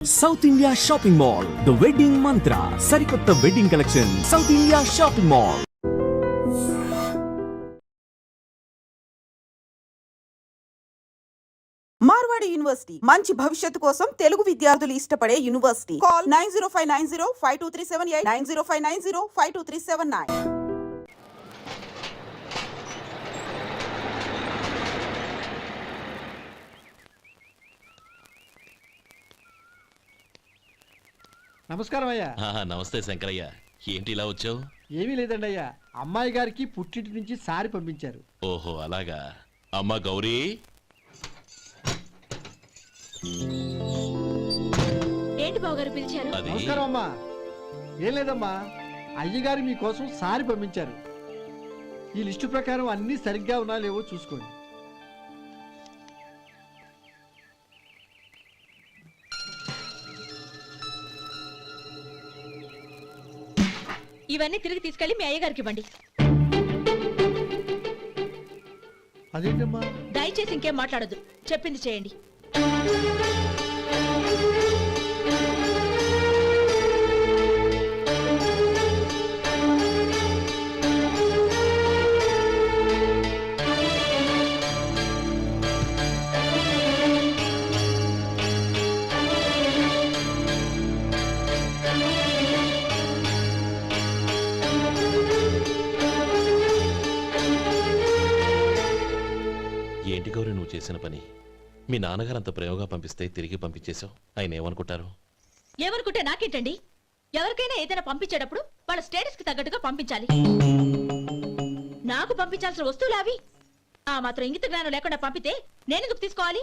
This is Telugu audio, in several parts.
South India shopping mall the wedding Mantra సరికొత్త wedding collection south India shopping mall. Marwadi university మంచి భవిష్యత్తు కోసం తెలుగు విద్యార్థులు ఇష్టపడే యూనివర్సిటీ. కాల్ 9059052378 9059052379. నమస్కారం అయ్యా. నమస్తే శంకరయ్య, ఏంటి ఇలా వచ్చావు? ఏమీ లేదండి అయ్యా, అమ్మాయి గారికి పుట్టింటి నుంచి సారి పంపించారు. ఓహో అలాగా. అమ్మా గౌరీ, ఏంటి బావగారు పిలిచారు? నమస్కారం అమ్మా. ఏం లేదమ్మా, అయ్యగారు మీకోసం సారి పంపించారు. ఈ లిస్టు ప్రకారం అన్ని సరిగ్గా ఉన్నా లేవో చూసుకోండి. ఇవన్నీ తిరిగి తీసుకెళ్లి మీ అయ్యగారికి ఇవ్వండి. అదేంటమ్మా? దయచేసి ఇంకేం మాట్లాడొద్దు, చెప్పింది చేయండి. ఏంటి గౌరీ నువ్వు చేసిన పని? మీ నాన్నగారు అంత ప్రేమగా పంపిస్తే తిరిగి పంపించేశావు. ఆయన ఏమనుకుంటారు? ఏమనుకుంటే నాకేంటండి? ఎవరికైనా ఏదైనా పంపించేటప్పుడు వాళ్ళ స్టేటస్ కి తగ్గట్టుగా పంపించాలి. నాకు పంపించాల్సిన వస్తువులు అవి. ఆ మాత్రం ఇంగిత జ్ఞానం లేకుండా పంపితే నేనెందుకు తీసుకోవాలి?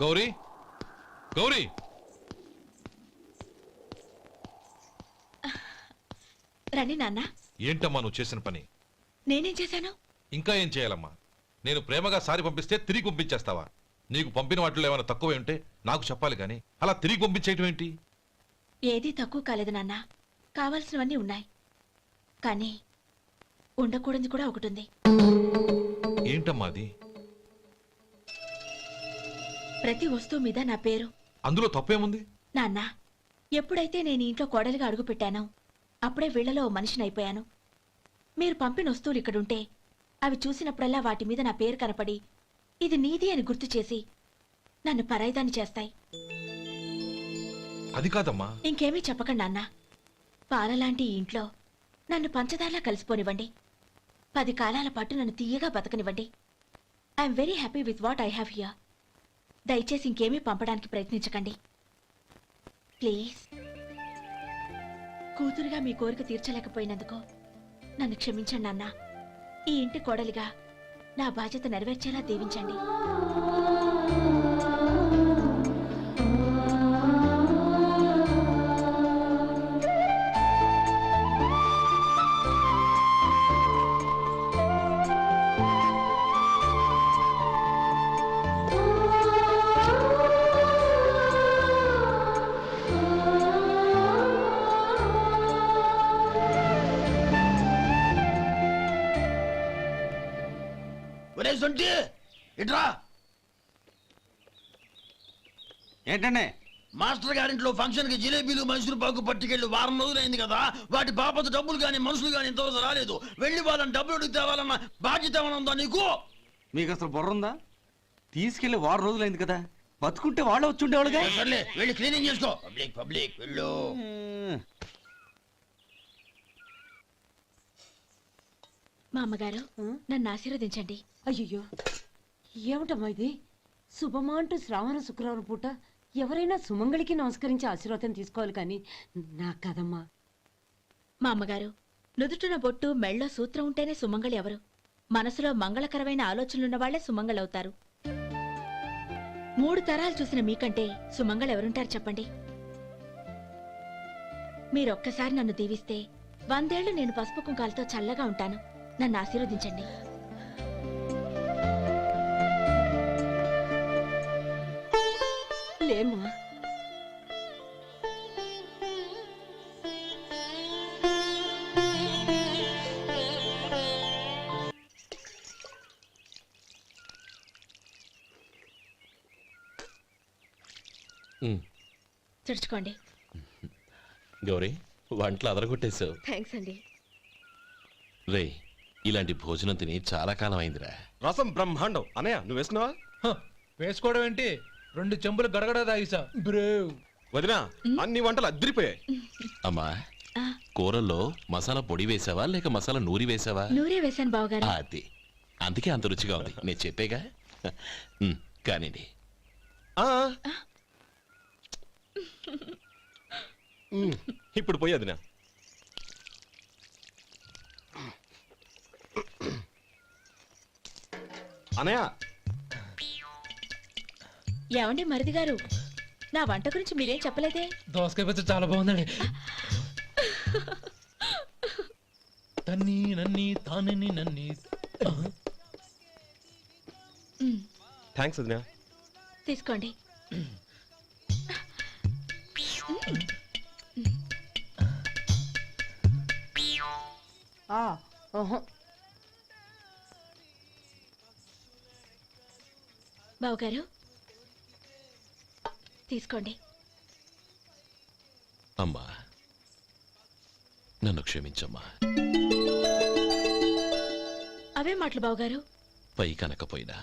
గౌరీ, గౌరీ, రండి నాన్న. ఏంటమ్మా నువ్వు చేసిన పని? నేనేం చేశాను? ఇంకా ఏం చేయాలమ్మా? నేను ప్రేమగా సారి పంపిస్తే తిరిగి పంపించేస్తావా? నీకు పంపిన వాటిలో ఏమైనా తక్కువ ఉంటే నాకు చెప్పాలి కానీ అలా తిరిగి పంపించేయటం ఏంటి? ఏదీ తక్కువ కాలేదు నాన్న, కావాల్సినవన్నీ ఉన్నాయి. కానీ ఉండకూడదు కూడా ఒకటి ఉంది. ఏంటమ్మా అది? ప్రతి వస్తువు మీద నా పేరు. అందులో తప్పేముంది? నాన్న, ఎప్పుడైతే నేను ఇంట్లో కోడలిగా అడుగు పెట్టానో అప్పుడే వీళ్లలో ఓ మనిషిని అయిపోయాను. మీరు పంపిన వస్తువులు ఇక్కడుంటే అవి చూసినప్పుడల్లా వాటి మీద నా పేరు కనపడి ఇది నీది అని గుర్తు చేసి నన్ను పరాయిదాన్ని చేస్తాయి. అది కాదమ్మా. ఇంకేమీ చెప్పకండి నాన్న. పాలలాంటి ఈ ఇంట్లో నన్ను పంచదారలా కలిసిపోనివ్వండి. 10 కాలాల పాటు నన్ను తీయగా బతకనివ్వండి. I'm very happy with what I have here. దయచేసి ఇంకేమీ పంపడానికి ప్రయత్నించకండి ప్లీజ్. కూతురుగా మీ కోరిక తీర్చలేకపోయినందుకు నన్ను క్షమించండి నాన్న. ఈ ఇంటి కోడలిగా నా బాధ్యత నెరవేర్చేలా దీవించండి. ఏంటండి? మాస్టర్ గారింట్లో ఫంక్షన్ కి జిలేబీలు మైసూరు పాకు పట్టుకెళ్ళి వారం రోజులైంది కదా, వాటి బాపత డబ్బులు కానీ మనుషులు కానీ ఇంతవరకు రాలేదు. వెళ్ళి వాళ్ళని డబ్బులు అడిగి తేవాలన్న బాధ్యత ఏమైనా ఉందా నీకు? మీకు అసలు బుర్ర ఉందా? తీసుకెళ్లి వారం రోజులైంది కదా, బతుకుంటే వాళ్ళు వచ్చి ఉండేవాళ్ళుగా. సర్లే వెళ్ళి క్లీనింగ్ చేసుకో. పబ్లిక్ వెళ్ళు. మా అమ్మగారు నన్ను ఆశీర్వదించండి. అయ్యో, ఏమిటమ్మా ఇది? శుభమా అంటూ శ్రావణ శుక్రవారం పూట ఎవరైనా సుమంగళికి నమస్కరించి ఆశీర్వాదం తీసుకోవాలి కానీ నా కదమ్మా. మా అమ్మగారు, నుదుటిన బొట్టు మెళ్ళో సూత్రం ఉంటేనే సుమంగళి ఎవరు? మనసులో మంగళకరమైన ఆలోచనలున్న వాళ్లే సుమంగళవుతారు. 3 తరాలు చూసిన మీకంటే సుమంగళ ఎవరుంటారు చెప్పండి. మీరొక్కసారి నన్ను దీవిస్తే 100 ఏళ్లు నేను పసుపు కుంకాలతో చల్లగా ఉంటాను. నన్ను ఆశీర్వదించండి. లేమ్మా. తుడుచుకోండి. గౌరీ వంటలు అదరగొట్టేశావు. థ్యాంక్స్ అండి. రే ఇలాంటి భోజనం తిని చాలా కాలం అయిందిరా. రసం బ్రహ్మాండం. అనయ్య నువ్వు వేసుకున్నావా? వేసుకోవడం ఏంటి, 2 చెంబులు గడగడ తాగిసా బ్రేవ్. వదినా అన్ని వంటలు అద్దరిపోయాయి. అమ్మా ఆ, కూరల్లో మసాలా పొడి వేసావా లేక మసాలా నూరి వేసావా? నూరే వేశాను బావగారు. అది అందుకే అంత రుచిగా ఉంది. నేను చెప్పేగా. కానివ్వండి. ఆ. ఇప్పుడు పోయి వదినా. అనయ్య ఏమండి మరిది గారు, నా వంట గురించి మీరేం చెప్పలేదే? దోసకాయ పచ్చడి చాలా బాగుందండి. తన్ని నన్ని తానని నన్ని. థ్యాంక్స్ వదినా. తీసుకోండి. బావగారు తీసుకోండి. అమ్మా నన్ను క్షమించమ్మా. అవే మాటలు బావగారు. పై కనకపోయినా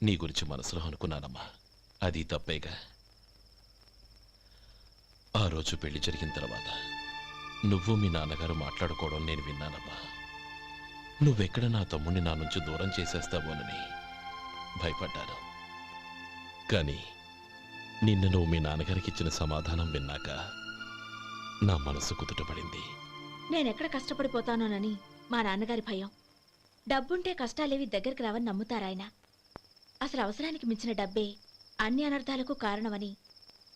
నీ గురించి మనసులో అనుకున్నానమ్మా. అది తప్పేగా. ఆ రోజు పెళ్లి జరిగిన తర్వాత నువ్వు మీ నాన్నగారు మాట్లాడుకోవడం నేను విన్నానమ్మా. నువ్వెక్కడ నా తమ్ముడిని నా నుంచి దూరం చేసేస్తావోనని భయపడ్డాను. కానీ నిన్న నువ్వు మీ నాన్నగారికి ఇచ్చిన సమాధానం విన్నాక నా మనసు కుదుటపడింది. నేనెక్కడ కష్టపడిపోతానోనని మా నాన్నగారి భయం. డబ్బుంటే కష్టాలేవి దగ్గరికి రావని నమ్ముతారాయన. అసలు అవసరానికి మించిన డబ్బే అన్ని అనర్థాలకు కారణమని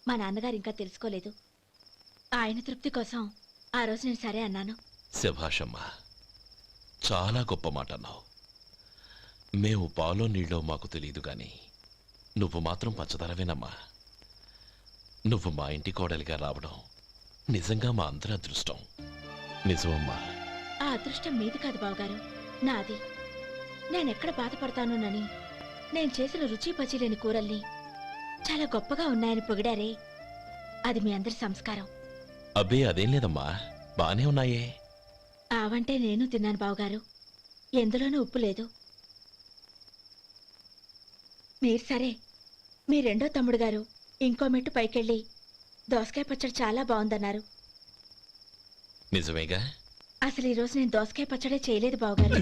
మా నాన్నగారు ఇంకా తెలుసుకోలేదు. ఆయన తృప్తి కోసం ఆ రోజు నేను సరే అన్నాను. శభాషమ్మా, చాలా గొప్ప మాట అన్నావు. మేము పాలో నీళ్ళో మాకు తెలియదు గాని నువ్వు మాత్రం పచ్చదరవేనమ్మా. నువ్వు మా ఇంటి కోడలిగా రావడం నిజంగా మా అందరి అదృష్టం. నిజమమ్మా. ఆ అదృష్టం మీది కాదు బావగారు, నాది. నేనెక్కడ బాధపడతానోనని నేను చేసిన రుచి పచిలేని కూరల్ని చాలా గొప్పగా ఉన్నాయని పొగిడారే, అది మీ అందరి సంస్కారం. అబ్బే అదేం లేదమ్మా, బానే ఉన్నాయే. ఆవంటే నేను తిన్నాను బావగారు, ఎందులోనూ ఉప్పు లేదు. మీరు సరే, మీ రెండో తమ్ముడు గారు ఇంకో మెట్టు పైకెళ్ళి దోసకాయ పచ్చడి చాలా బాగుందన్నారు. నిజమేగా? అసలు ఈరోజు నేను దోసకాయ పచ్చడే చేయలేదు బావగారు.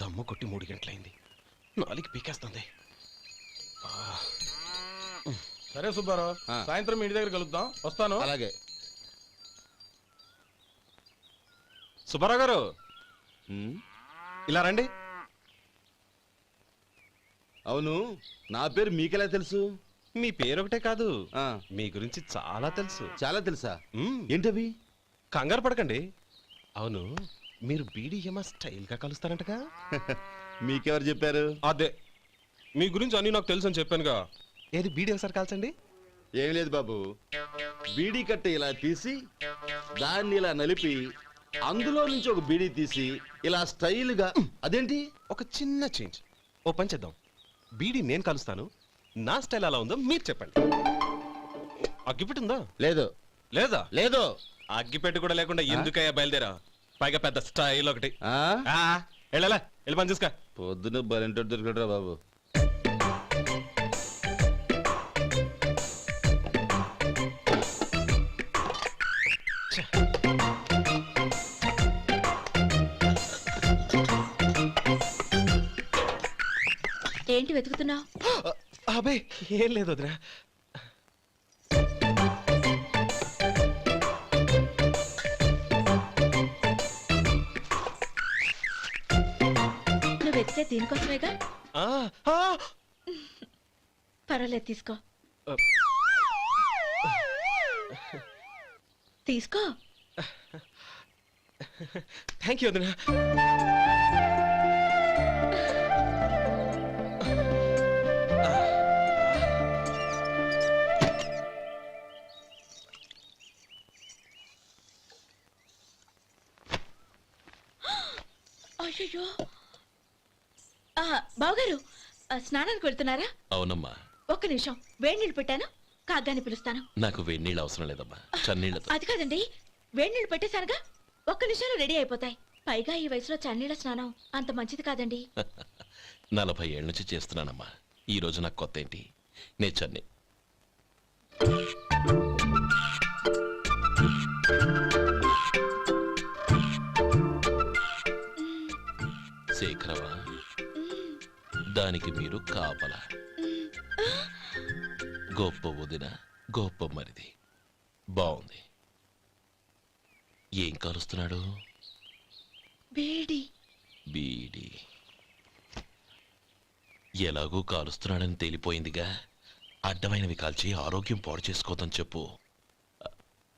దమ్ము కొట్టి 3 గంటలైంది. 4కి పీకేస్తుంది. సరే సుబ్బారావు, సాయంత్రం ఇంటి దగ్గర కలుద్దాం. వస్తాను. అలాగే. సుబ్బారావు గారు ఇలా రండి. అవును, నా పేరు మీకెలా తెలుసు? మీ పేరు ఒకటే కాదు, మీ గురించి చాలా తెలుసు. చాలా తెలుసా? ఏంటవి? కంగారు పడకండి. అవును, మీరు బీడీఎం స్టైల్ గా కలుస్తారంటగా? మీకెవరు చెప్పారు? అదే, మీ గురించి అన్ని నాకు తెలుసు అని చెప్పానుగా. ఏది బీడీ ఒకసారి కాల్చండి. ఏం లేదు బాబు, బీడీ కట్ట ఇలా తీసి దాన్ని ఇలా నలిపి అందులో నుంచి ఒక బీడీ తీసి ఇలా స్టైల్గా. అదేంటి? ఒక చిన్న చేంజ్. ఓ పని చేద్దాం, బీడీ నేను కలుస్తాను, నా స్టైల్ అలా ఉందో మీరు చెప్పండి. అగ్గిపెట్టి ఉందా? లేదు. లేదా? లేదు. అగ్గిపెట్టి కూడా లేకుండా ఎందుకయ్యా బయలుదేరా? పైగా పెద్ద స్టైల్ ఒకటి. ఆ? వెళ్ళాలా, వెళ్ళి పని చూసుకో. పొద్దున బలింటో దొరికడరా బాబు. ఏంటి వెతుకుతున్నావు? అబే ఏం లేదు వదినా. చేస్తే దీనికోసమేగా. ఆ, ఆ, పర్వాలేదు, తీసుకో. తీసుకో. థ్యాంక్ యూ వదినా. అయ్యో, బావగారు స్నానానికి వెళ్తున్నారా? అవునమ్మా. ఒక్క నిమిషం, వేడి నీళ్ళు పెట్టాను, కాగ్గాని పిలుస్తాను. నాకు వేడినీళ్ళు అవసరం లేదమ్మా, చన్నీళ్ళతో. అది కాదండి, వేడి నీళ్ళు పెట్టేశానుగా, ఒక్క నిమిషంలో రెడీ అయిపోతాయి. పైగా ఈ వయసులో చన్నీళ్ళ స్నానం అంత మంచిది కాదండి. 40 ఏళ్ళ నుంచి చేస్తున్నానమ్మా. ఈ రోజు నాకు కొత్త ఏంటి? నే చన్ని. శేఖరవా, దానికి మీరు కాపలా. గొప్ప వదిన, గొప్ప మరిది. బాగుంది. ఏం కాలుస్తున్నాడు? బీడి. బీడి ఎలాగూ కాలుస్తున్నాడని తేలిపోయిందిగా. అడ్డమైనవి కాల్చి ఆరోగ్యం పాడు చేసుకోదని చెప్పు.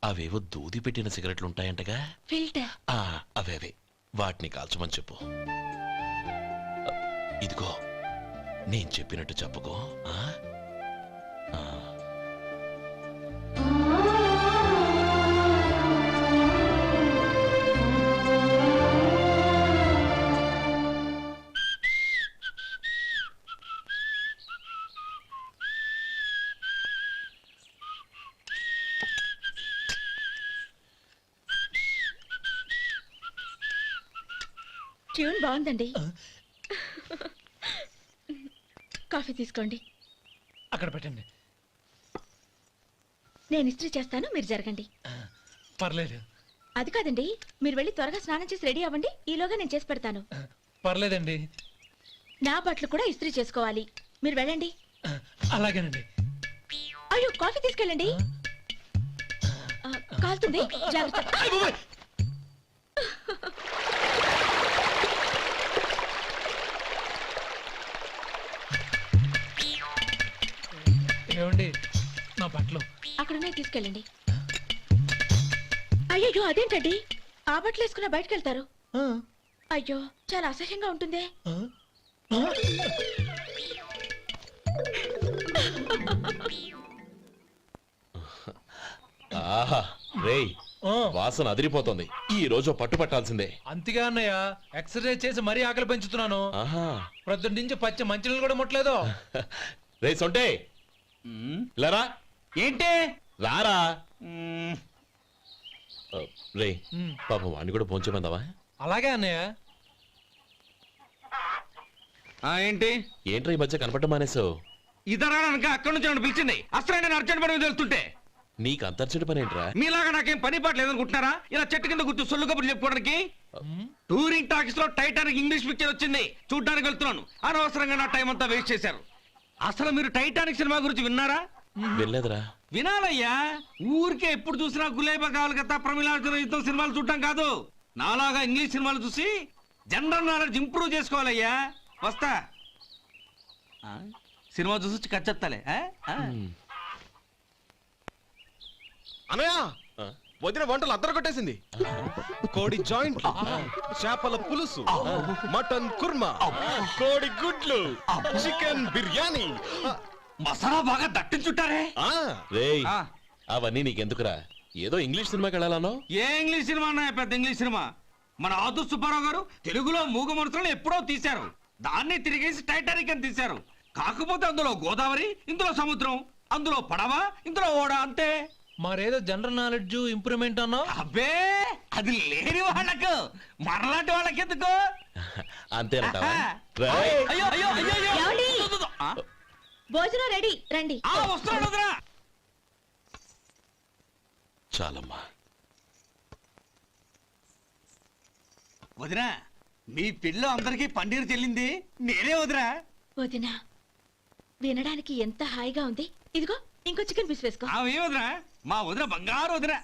అవేవో దూది పెట్టిన సిగరెట్లుంటాయంటగా. ఫిల్టర్. అవే వాటిని కాల్చమని చెప్పు. ఇదిగో, నేను చెప్పినట్టు చెప్పుకో. ట్యూన్ బాగుందండి. కాఫీ తీసుకోండి. అక్కడ పెట్టండి. నేను ఇస్త్రీ చేస్తాను, మీరు జరగండి. పర్లేదు. అది కాదండి, మీరు వెళ్ళి త్వరగా స్నానం చేసి రెడీ అవ్వండి, ఈలోగా నేను చేసి పెడతాను. పర్లేదండి. నా బట్టలు కూడా ఇస్త్రీ చేసుకోవాలి, మీరు వెళ్ళండి. అలాగేనండి. అయ్యో, కాఫీ తీసుకెళ్ళండి. కాలుతుంది, జాగ్రత్త. ఏమండి, నా బట్టలు అక్కడున్నాయి, తీసుకెళ్ళండి. అయ్యో, అదేంటండి, ఆ బట్టలు వేసుకున్న బయటకు వెళ్తారు? అయ్యో, చాలా అసహ్యంగా ఉంటుందే. ఆహా, రేయ్, వాసన అదిరిపోతుంది. ఈ రోజు పట్టు పట్టాల్సిందే. అంతిగా అన్నయ్య, ఎక్సర్సైజ్ చేసి మరీ ఆకలి పెంచుతున్నాను. ప్రొద్దున నుంచి పచ్చ మంచినీళ్ళు కూడా ముట్టలేదు. రే సొంటే, లరా. ఏంటి? రారా. రే, పాపం వాడిని కూడా పోంచమందావా? అలాగే అన్నయ్య. ఏంటి? ఏంట్రా ఈ మధ్య కనపడటం మానేసావు? ఇద్దరా అక్కడి నుంచి నన్ను పిలిచింది. అసలు నేను అర్జెంట్ పని మీద వెళ్తుంటే నీకు అంతర్చడి పని ఏంట్రా? మీలాగా నాకేం పని పాట లేదనుకుంటున్నారా? ఇలా చెట్టు కింద కూర్చో సొల్లు కబుర్లు చెప్పుకోవడానికి. టూరింగ్ టాకీస్ లో టైటానిక్ ఇంగ్లీష్ పిక్చర్ వచ్చింది, చూడ్డానికి వెళ్తున్నాను. అనవసరంగా నా టైం అంతా వేస్ట్ చేశారు. అసలు మీరు టైటానిక్ సినిమా గురించి విన్నారా? వెళ్ళలేదురా. వినాలయ్యా. ఊరికే ఎప్పుడు చూసినా గులేబా కావాలి కదా, ప్రమిళార్జున యుద్ధం సినిమాలు చూడటం కాదు. నాలాగా ఇంగ్లీష్ సినిమాలు చూసి జనరల్ నాలెడ్జ్ ఇంప్రూవ్ చేసుకోవాలయ్యా. వస్తా. సినిమా చూసి కచ్చెత్తాలే. అనయ్య, వదిన వంటలు అద్దరు కొట్టేసింది. కోడి జాయింట్, చేపల పులుసు, మటన్ కుర్మా, కోడి గుడ్లు, చికెన్ బిర్యానీ, మసాలా బాగా దట్టించుంటారే. రేయ్, అవన్నీ నీకెందుకురా? ఏదో ఇంగ్లీష్ సినిమాకి వెళ్ళాలనో. ఏ ఇంగ్లీష్ సినిమా అన్నా? పెద్ద ఇంగ్లీష్ సినిమా. మన ఆదు సుబ్బారావు గారు తెలుగులో మూగ మనుషులను ఎప్పుడో తీశారు. దాన్ని తిరిగేసి టైటానిక్ అని తీశారు. కాకపోతే అందులో గోదావరి, ఇందులో సముద్రం, అందులో పడవ, ఇందులో ఓడ, అంతే. మరేదో జనరల్ నాలెడ్జ్ ఇంప్రూవ్మెంట్ అన్నా? అబ్బే, అది లేని వాళ్ళకు, మరలాంటి వాళ్ళకి ఎందుకు? అంతేనంటావా? అయ్యో అయ్యో అయ్యో, ఏమండి? భోజనం రెడీ, రండి. వస్తున్నాడు వదినా. చాలమ్మా. వదినా, మీ పిల్ల అందరికీ పన్నీరు చెల్లింది నేనే వదినా. వదినా, వినడానికి ఎంత హాయిగా ఉంది. ఇదిగో ఇంకో చికెన్ పీస్ వేసుకో. ఏ వదినా, మా వదిన బంగారు వదినా.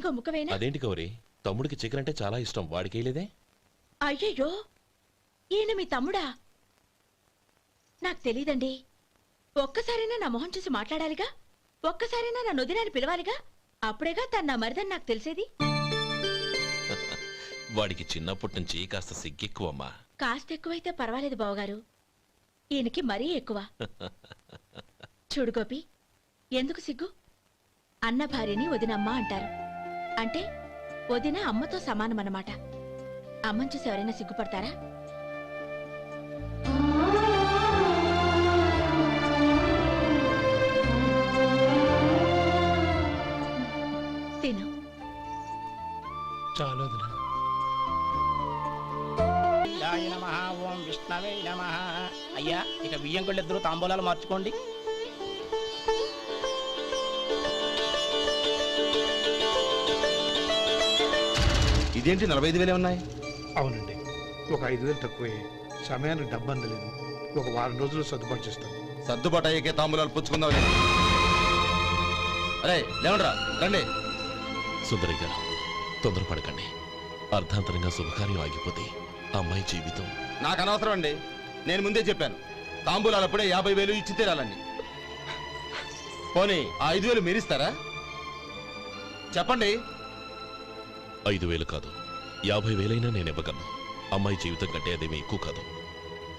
ఇంకో ముక్కవేనా? అదేంటి గౌరీ, తమ్ముడికి చికెన్ అంటే చాలా ఇష్టం, వాడికి వేయలేదే? అయ్యయ్యో, ఈయన మీ తమ్ముడా? నాకు తెలీదండి. ఒక్కసారైనా నా మొహం చూసి మాట్లాడాలిగా, ఒక్కసారైనా నా నొదినాన్ని పిలవాలిగా, అప్పుడేగా తన నా మరిదని నాకు తెలిసేది. వాడికి చిన్నప్పటి నుంచి కాస్త సిగ్గెక్కువమ్మా. కాస్త ఎక్కువైతే పర్వాలేదు బావగారు, ఈయనకి మరీ ఎక్కువ. చూడు గోపి, ఎందుకు సిగ్గు? అన్న భార్యని వదినమ్మ అంటారు. అంటే వదిన అమ్మతో సమానమన్నమాట. అమ్మని చూసి ఎవరైనా సిగ్గుపడతారా? తిను. చాలు వదినా. ఓం విష్ణవే నమః. అయ్యా, ఇక బియ్యం కొళ్ళిద్దరూ తాంబూలాలు మార్చుకోండి. ఇదేంటి 45,000 ఉన్నాయి? అవునండి, ఒక 5,000 తక్కువే. సమయానికి డబ్బు అందలేదు. ఒక వారం రోజులు సర్దుబాటు చేస్తాను. సర్దుబాటు అయ్యకే తాంబూలాలు పుచ్చుకుందాం. అరే లేవండ్రా, రండి. సుందరి గారు, తొందరపడకండి. అర్ధాంతరంగా శుభకార్యం ఆగిపోతే అమ్మాయి జీవితం. నాకు అనవసరం అండి, నేను ముందే చెప్పాను. తాంబూలాలు అప్పుడే 50,000 ఇచ్చి తీరాలండి. పోనీ ఆ 5,000 మీరిస్తారా? చెప్పండి. 5,000 కాదు, 50,000 నేను ఇవ్వగలను. అమ్మాయి జీవితం కంటే అదేమీ ఎక్కువ కాదు.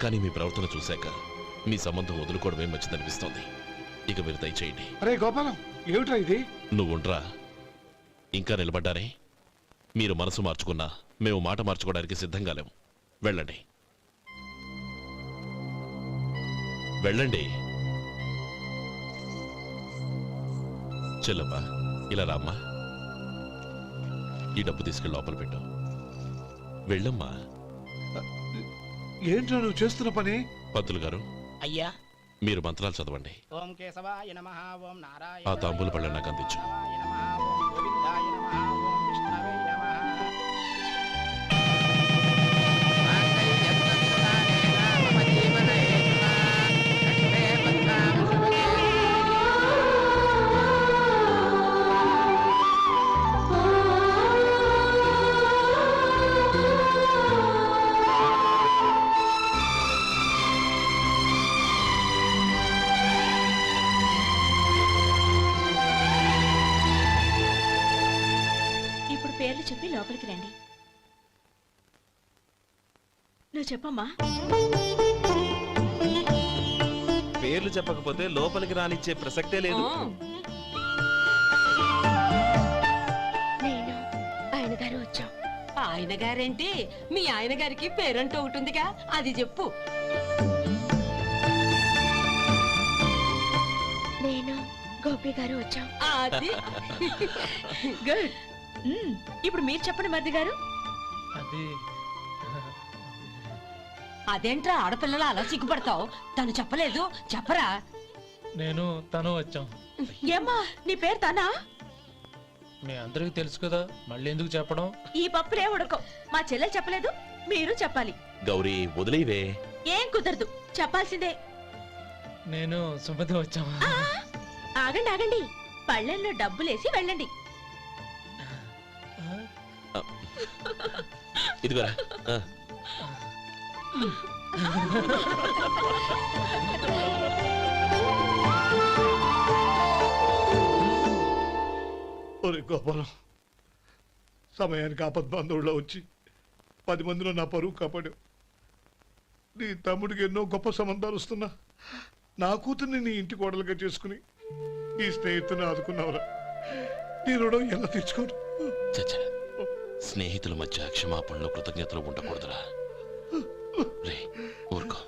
కానీ మీ ప్రవర్తన చూశాక మీ సంబంధం వదులుకోవడమే మంచిదనిపిస్తోంది. ఇక మీరు దయచేయండి. అరే గోపాలం, ఏమిట్రా ఇది? నువ్వుండ్రా. ఇంకా నిలబడ్డారే? మీరు మనసు మార్చుకున్నా మేము మాట మార్చుకోవడానికి సిద్ధంగా లేము. వెళ్ళండి, వెళ్ళండి. చెల్లమ్మా, ఇలా రామ్మా. ఈ డబ్బు తీసుకెళ్ళి లోపల పెట్టు. వెళ్ళమ్మా. ఏంట్రా నువ్వు చేస్తున్న పని? పంతులు గారు, అయ్యా, మీరు మంత్రాలు చదవండి. ఓం కేశవాయ నమః. ఓం నారాయణ. ఆ తాంబూల పళ్ళ నాకు అందించు. ఓం గోవిందాయ నమః. ఓం విష్ణవే నమః. ఇప్పుడు పేర్లు చెప్పి లోపలికి రండి. నువ్వు చెప్పమ్మా. పేర్లు చెప్పకపోతే లోపలికి రానిచ్చే ప్రసక్తే లేదు. నేను ఆయన గారు వచ్చాం. ఆయన గారేంటి, మీ ఆయన గారికి పేరంటూ ఉంటుందిగా, అది చెప్పు. నేను గోపి గారు వచ్చాం. అది గుడ్. ఇప్పుడు మీరు చెప్పండి మరిది గారు. అది అదేంట్రా ఆడపిల్లలు అలా సిగ్గుపడతావు? తను చెప్పలేదు, చెప్పరా. నేను తను వచ్చాం. ఏమ్మా, నీ పేరు తానా? మీ అందరికి తెలుసు కదా, మళ్ళీ ఎందుకు చెప్పడం? ఈ పప్పులే ఉడకం. మా చెల్లెలు చెప్పలేదు, మీరు చెప్పాలి. గౌరీ, వదిలేవే. ఏం కుదరదు, చెప్పాల్సిందే. నేను సుమతి వచ్చాం. ఆ, ఆగండి ఆగండి, పళ్ళెంలో డబ్బులేసి వెళ్ళండి. ఇదిగోరా. ఒరే గోపాలం, సమయానికి ఆపద్బాంధవుల్లో వచ్చి 10 మందిలో నా పరువు కాపాడావు. నీ తమ్ముడికి ఎన్నో గొప్ప సంబంధాలు వస్తున్నా నా కూతుర్ని నీ ఇంటి కోడలుగా చేసుకుని నీ స్నేహితుని ఆదుకున్నావురా. నీ రుణం ఎలా తీర్చుకోరు? చచ్చా, స్నేహితుల మధ్య క్షమాపణలు కృతజ్ఞతలు ఉండకూడదురా. రే ఊరుకో.